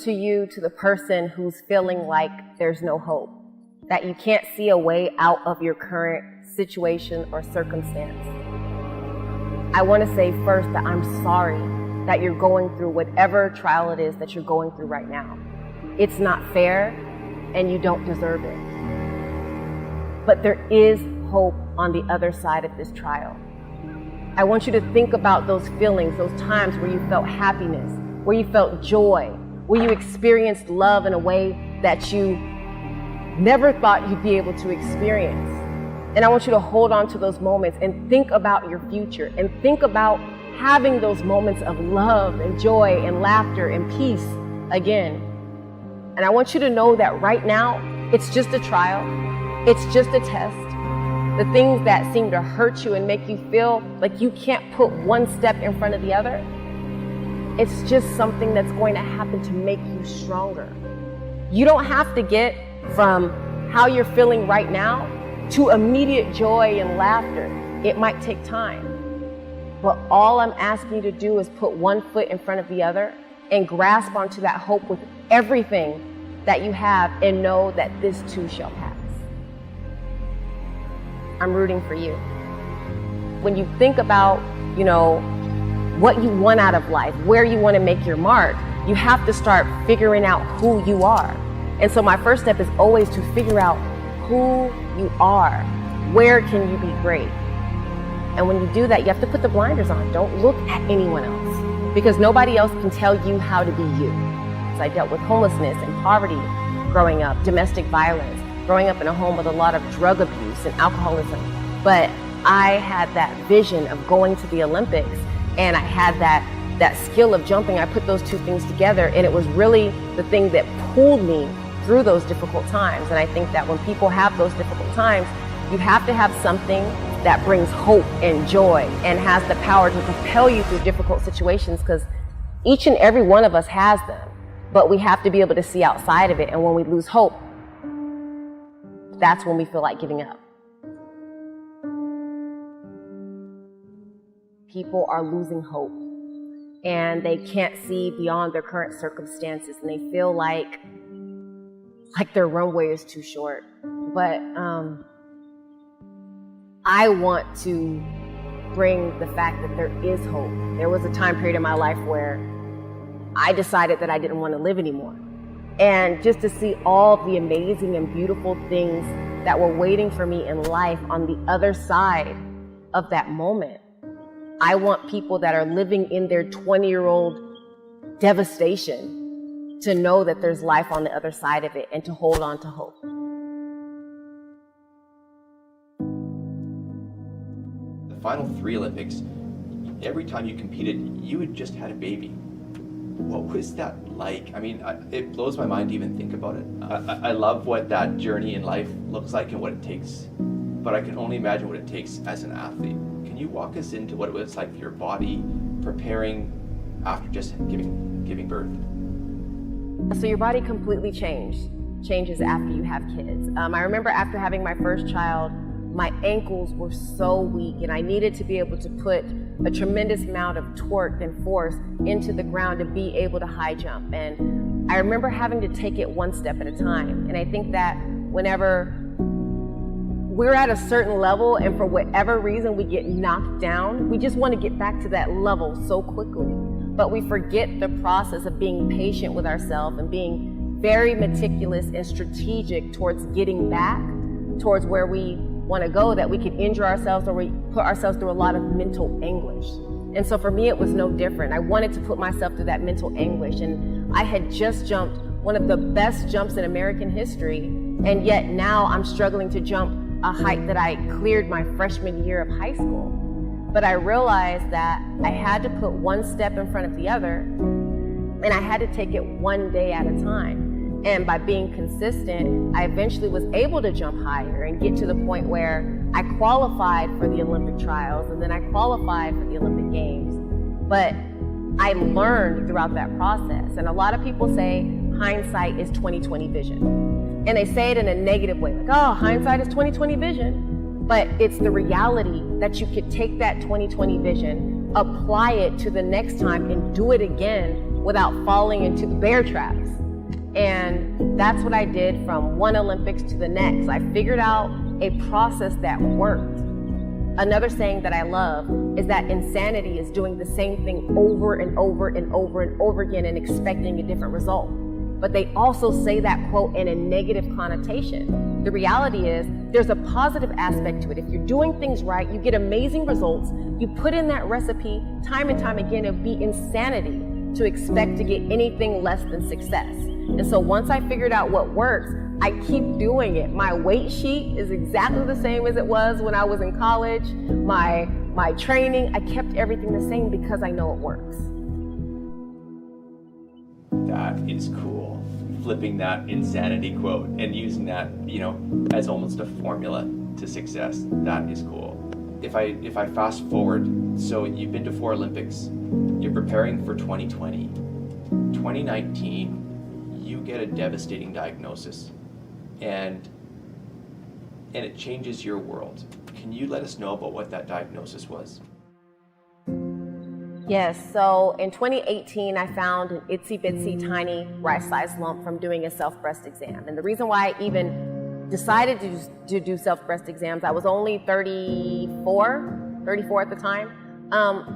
to you, to the person who's feeling like there's no hope, that you can't see a way out of your current situation or circumstance. I want to say first that I'm sorry that you're going through whatever trial it is that you're going through right now. It's not fair and you don't deserve it. But there is hope on the other side of this trial. I want you to think about those feelings, those times where you felt happiness, where you felt joy, where you experienced love in a way that you never thought you'd be able to experience. And I want you to hold on to those moments and think about your future and think about having those moments of love and joy and laughter and peace again. And I want you to know that right now, it's just a trial. It's just a test. The things that seem to hurt you and make you feel like you can't put one step in front of the other, it's just something that's going to happen to make you stronger. You don't have to get from how you're feeling right now to immediate joy and laughter. It might take time. But all I'm asking you to do is put one foot in front of the other and grasp onto that hope with everything that you have and know that this too shall pass. I'm rooting for you. When you think about, what you want out of life, where you want to make your mark, you have to start figuring out who you are. And so my first step is always to figure out who you are. Where can you be great? And when you do that, you have to put the blinders on. Don't look at anyone else because nobody else can tell you how to be you. So I dealt with homelessness and poverty growing up, domestic violence, growing up in a home with a lot of drug abuse and alcoholism. But I had that vision of going to the Olympics and I had that skill of jumping. I put those two things together and it was really the thing that pulled me through those difficult times. And I think that when people have those difficult times, you have to have something that brings hope and joy and has the power to propel you through difficult situations, because each and every one of us has them, but we have to be able to see outside of it. And when we lose hope, that's when we feel like giving up. People are losing hope and they can't see beyond their current circumstances and they feel like their runway is too short. But I want to bring the fact that there is hope. There was a time period in my life where I decided that I didn't want to live anymore. And just to see all the amazing and beautiful things that were waiting for me in life on the other side of that moment. I want people that are living in their 20-year-old devastation to know that there's life on the other side of it and to hold on to hope. The final 3 Olympics, every time you competed, you had just had a baby. What was that like? I mean, it blows my mind to even think about it. I love what that journey in life looks like and what it takes, but I can only imagine what it takes as an athlete. Can you walk us into what it was like for your body preparing after just giving birth? So your body completely changes after you have kids. I remember after having my first child, my ankles were so weak and I needed to be able to put a tremendous amount of torque and force into the ground to be able to high jump. And I remember having to take it one step at a time. And I think that whenever we're at a certain level and for whatever reason we get knocked down, we just want to get back to that level so quickly. But we forget the process of being patient with ourselves and being very meticulous and strategic towards getting back towards where we want to go, that we could injure ourselves or we put ourselves through a lot of mental anguish. And so for me, it was no different. I wanted to put myself through that mental anguish. And I had just jumped one of the best jumps in American history. And yet now I'm struggling to jump a height that I cleared my freshman year of high school. But I realized that I had to put one step in front of the other and I had to take it one day at a time. And by being consistent, I eventually was able to jump higher and get to the point where I qualified for the Olympic trials and then I qualified for the Olympic Games. But I learned throughout that process. And a lot of people say hindsight is 20/20 vision. And they say it in a negative way, like, oh, hindsight is 20/20 vision. But it's the reality that you could take that 20/20 vision, apply it to the next time and do it again without falling into the bear traps. And that's what I did from one Olympics to the next. I figured out a process that worked. Another saying that I love is that insanity is doing the same thing over and over and over and over again and expecting a different result. But they also say that quote in a negative connotation. The reality is there's a positive aspect to it. If you're doing things right, you get amazing results. You put in that recipe time and time again. It would be insanity to expect to get anything less than success. And so once I figured out what works, I keep doing it. My weight sheet is exactly the same as it was when I was in college. My training, I kept everything the same because I know it works. That is cool. Flipping that insanity quote and using that, as almost a formula to success. That is cool. If I fast forward, so you've been to 4 Olympics, you're preparing for 2020. 2019, you get a devastating diagnosis, and it changes your world. Can you let us know about what that diagnosis was? Yes, so in 2018, I found an itsy bitsy tiny rice-sized lump from doing a self-breast exam. And the reason why I even decided to do self-breast exams, I was only 34 at the time,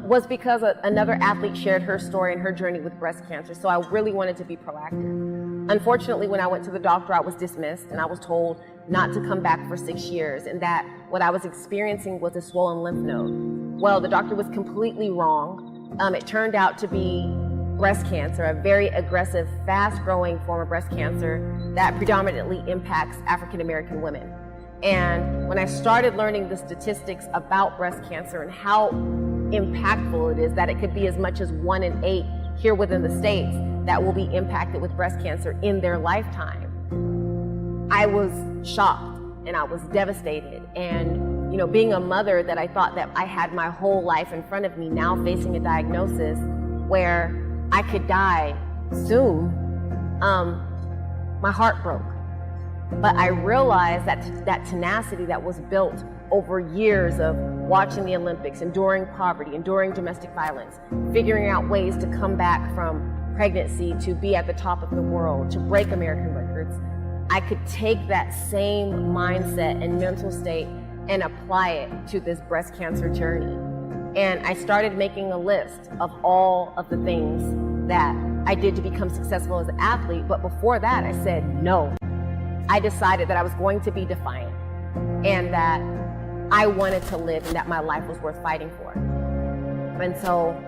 was because another athlete shared her story and her journey with breast cancer. So I really wanted to be proactive. Unfortunately, when I went to the doctor, I was dismissed and I was told not to come back for 6 years and that what I was experiencing was a swollen lymph node. Well, the doctor was completely wrong. It turned out to be breast cancer, a very aggressive, fast-growing form of breast cancer that predominantly impacts African American women. And when I started learning the statistics about breast cancer and how impactful it is, that it could be as much as 1 in 8 here within the States that will be impacted with breast cancer in their lifetime, I was shocked and I was devastated. And being a mother that I thought that I had my whole life in front of me, now facing a diagnosis where I could die soon, my heart broke. But I realized that tenacity that was built over years of watching the Olympics, enduring poverty, enduring domestic violence, figuring out ways to come back from pregnancy to be at the top of the world, to break American records, I could take that same mindset and mental state and apply it to this breast cancer journey. And I started making a list of all of the things that I did to become successful as an athlete. But before that, I said no. I decided that I was going to be defiant and that I wanted to live and that my life was worth fighting for. And so,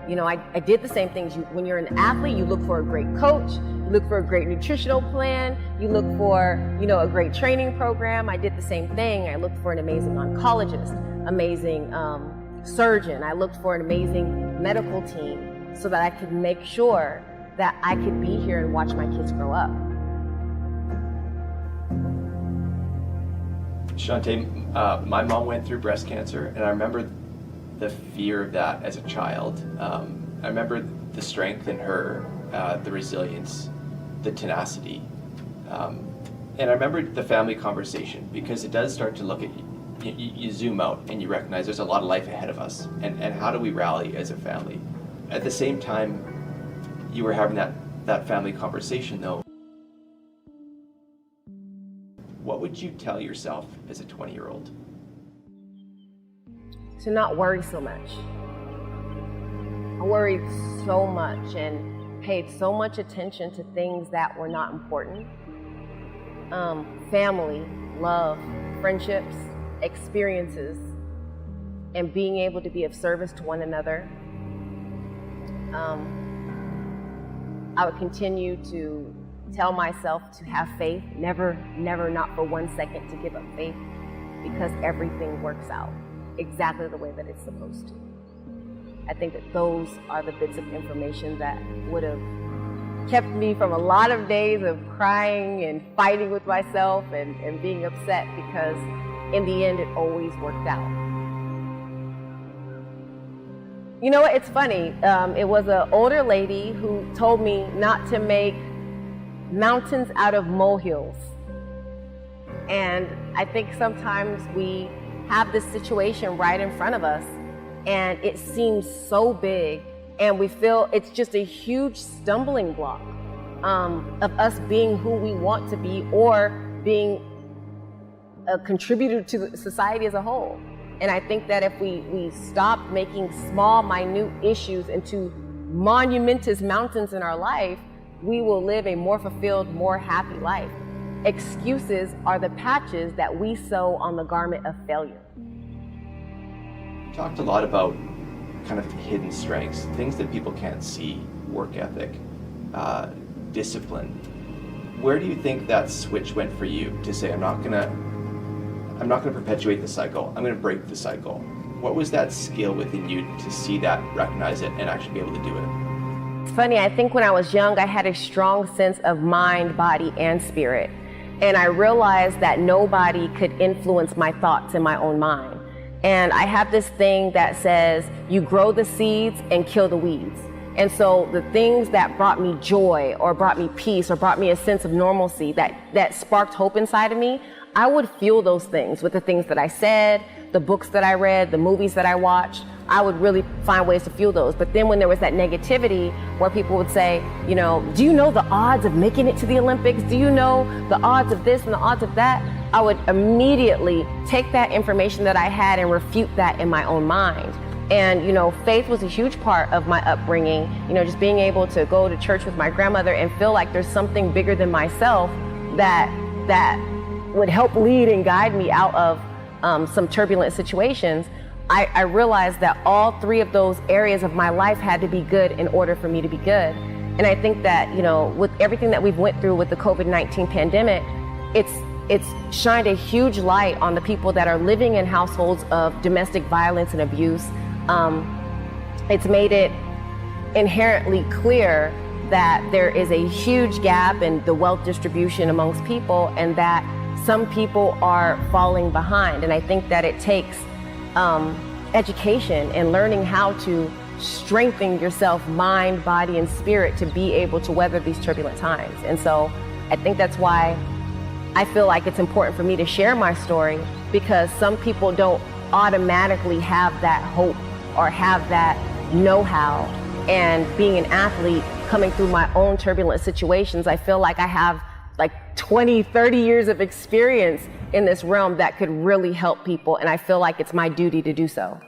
I did the same things. When you're an athlete, you look for a great coach, you look for a great nutritional plan, you look for, a great training program. I did the same thing. I looked for an amazing oncologist, amazing surgeon. I looked for an amazing medical team so that I could make sure that I could be here and watch my kids grow up. Shante, my mom went through breast cancer, and I remember the fear of that as a child. I remember the strength in her, the resilience, the tenacity. And I remember the family conversation, because it does start to look at you zoom out and you recognize there's a lot of life ahead of us, and how do we rally as a family? At the same time, you were having that family conversation though. What would you tell yourself as a 20-year-old? To not worry so much. I worried so much and paid so much attention to things that were not important. Family, love, friendships, experiences, and being able to be of service to one another. I would continue to tell myself to have faith, never, not for 1 second to give up faith, because everything works out exactly the way that it's supposed to. I think that those are the bits of information that would have kept me from a lot of days of crying and fighting with myself and being upset, because in the end, it always worked out. You know what, it's funny. It was an older lady who told me not to make mountains out of molehills. And I think sometimes we have this situation right in front of us and it seems so big And we feel it's just a huge stumbling block of us being who we want to be or being a contributor to society as a whole. And I think that if we stop making small, minute issues into monumentous mountains in our life, we will live a more fulfilled, more happy life. Excuses are the patches that we sew on the garment of failure. You talked a lot about kind of hidden strengths, things that people can't see, work ethic, discipline. Where do you think that switch went for you to say, I'm not gonna perpetuate the cycle, I'm gonna break the cycle? What was that skill within you to see that, recognize it, and actually be able to do it? It's funny, I think when I was young, I had a strong sense of mind, body, and spirit. And I realized that nobody could influence my thoughts in my own mind. And I have this thing that says, you grow the seeds and kill the weeds. And so the things that brought me joy or brought me peace or brought me a sense of normalcy that sparked hope inside of me, I would fuel those things with the things that I said, the books that I read, the movies that I watched. I would really find ways to fuel those. But then when there was that negativity where people would say, you know, do you know the odds of making it to the Olympics? Do you know the odds of this and the odds of that? I would immediately take that information that I had and refute that in my own mind. And, you know, faith was a huge part of my upbringing, you know, just being able to go to church with my grandmother and feel like there's something bigger than myself that would help lead and guide me out of some turbulent situations. I realized that all three of those areas of my life had to be good in order for me to be good. And I think that, you know, with everything that we've went through with the COVID-19 pandemic, it's shined a huge light on the people that are living in households of domestic violence and abuse. It's made it inherently clear that there is a huge gap in the wealth distribution amongst people and that some people are falling behind. And I think that it takes education and learning how to strengthen yourself, mind, body, and spirit to be able to weather these turbulent times. And so I think that's why I feel like it's important for me to share my story, because some people don't automatically have that hope or have that know-how. And being an athlete, coming through my own turbulent situations, I feel like I have like 20, 30 years of experience in this realm that could really help people. And I feel like it's my duty to do so.